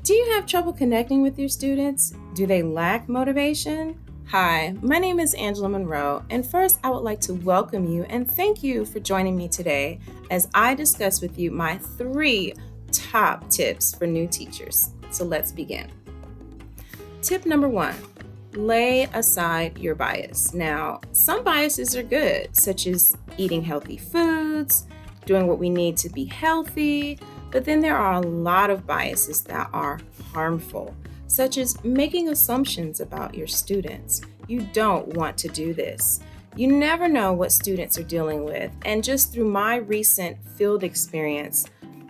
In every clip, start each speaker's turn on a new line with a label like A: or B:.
A: Do you have trouble connecting with your students? Do they lack motivation? Hi, my name is Angela Monroe, and first I would like to welcome you and thank you for joining me today as I discuss with you my 3 top tips for new teachers. So let's begin. Tip number 1. Lay aside your bias. Now, some biases are good, such as eating healthy foods, doing what we need to be healthy, but then there are a lot of biases that are harmful, such as making assumptions about your students. You don't want to do this. You never know what students are dealing with, and just through my recent field experience,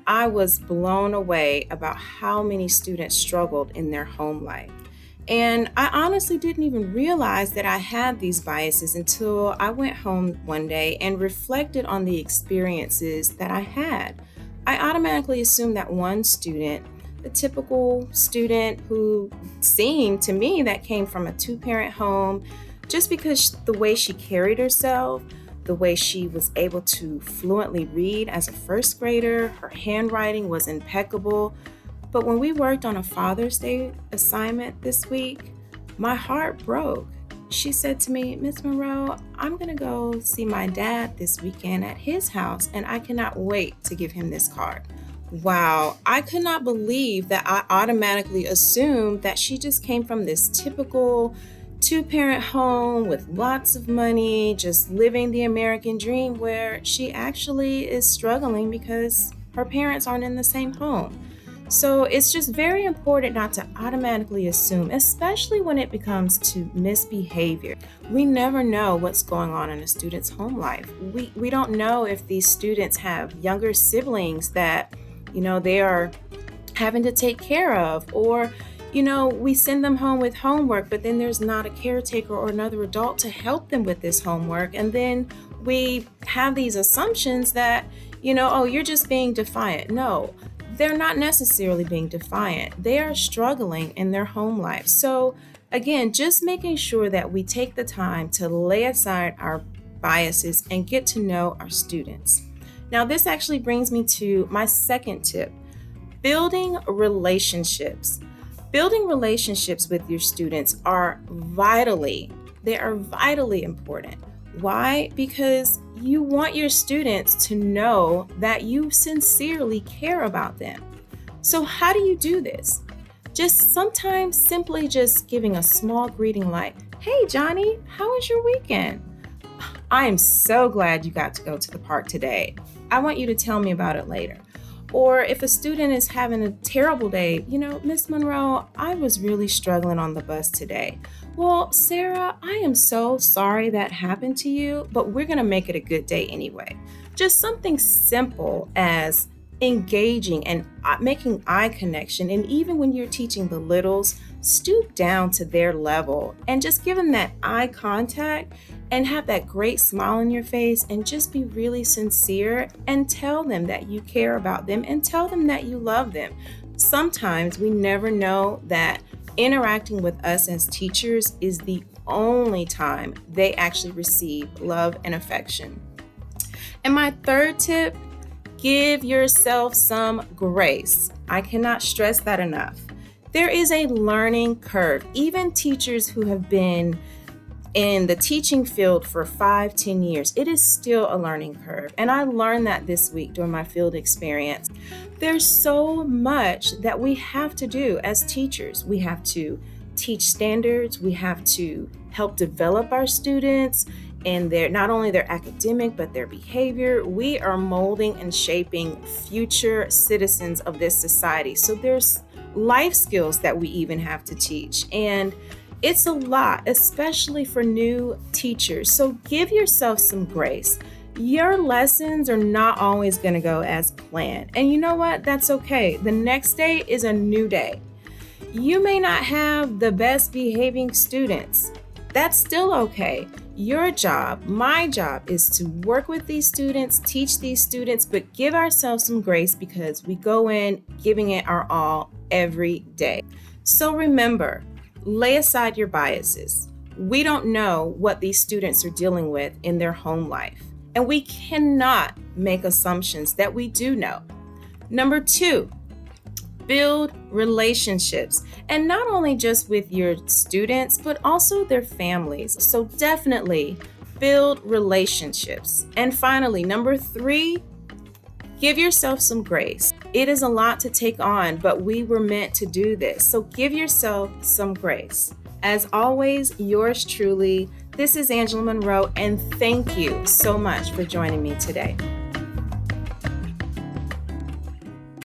A: I was blown away about how many students struggled in their home life. And I honestly didn't even realize that I had these biases until I went home one day and reflected on the experiences that I had. I automatically assumed that one student, the typical student who seemed to me that came from a 2-parent home, just because the way she carried herself, the way she was able to fluently read as a first grader, her handwriting was impeccable. But when we worked on a Father's Day assignment this week, my heart broke. She said to me, "Miss Monroe, I'm going to go see my dad this weekend at his house, and I cannot wait to give him this card." Wow, I could not believe that I automatically assumed that she just came from this typical 2-parent home with lots of money, just living the American dream, where she actually is struggling because her parents aren't in the same home. So it's just very important not to automatically assume, especially when it comes to misbehavior. We never know what's going on in a student's home life. We don't know if these students have younger siblings that, they are having to take care of, or, we send them home with homework, but then there's not a caretaker or another adult to help them with this homework. And then we have these assumptions that, oh, you're just being defiant. No. They're not necessarily being defiant. They are struggling in their home life. So again, just making sure that we take the time to lay aside our biases and get to know our students. Now, this actually brings me to my second tip, building relationships. Building relationships with your students they are vitally important. Why? Because you want your students to know that you sincerely care about them. So how do you do this? Just sometimes simply just giving a small greeting like, "Hey Johnny, how was your weekend? I am so glad you got to go to the park today. I want you to tell me about it later." Or if a student is having a terrible day, "Miss Monroe, I was really struggling on the bus today. Well, Sarah, I am so sorry that happened to you, but we're going to make it a good day anyway." Just something simple as engaging and making eye connection. And even when you're teaching the littles, stoop down to their level and just give them that eye contact and have that great smile on your face and just be really sincere and tell them that you care about them and tell them that you love them. Sometimes we never know that interacting with us as teachers is the only time they actually receive love and affection. And my third tip, give yourself some grace. I cannot stress that enough. There is a learning curve. Even teachers who have been in the teaching field for 5-10 years, it is still a learning curve. And I learned that this week during my field experience. There's so much that we have to do as teachers. We have to teach standards. We have to help develop our students and not only their academic, but their behavior. We are molding and shaping future citizens of this society. So there's life skills that we even have to teach. And it's a lot, especially for new teachers. So give yourself some grace. Your lessons are not always going to go as planned. And you know what? That's okay. The next day is a new day. You may not have the best behaving students. That's still okay. Your job, my job, is to work with these students, teach these students, but give ourselves some grace because we go in giving it our all every day. So remember, lay aside your biases. We don't know what these students are dealing with in their home life, and we cannot make assumptions that we do know. Number 2, build relationships, and not only just with your students, but also their families. So definitely build relationships. And finally, number 3, give yourself some grace. It is a lot to take on, but we were meant to do this. So give yourself some grace. As always, yours truly, this is Angela Monroe, and thank you so much for joining me today.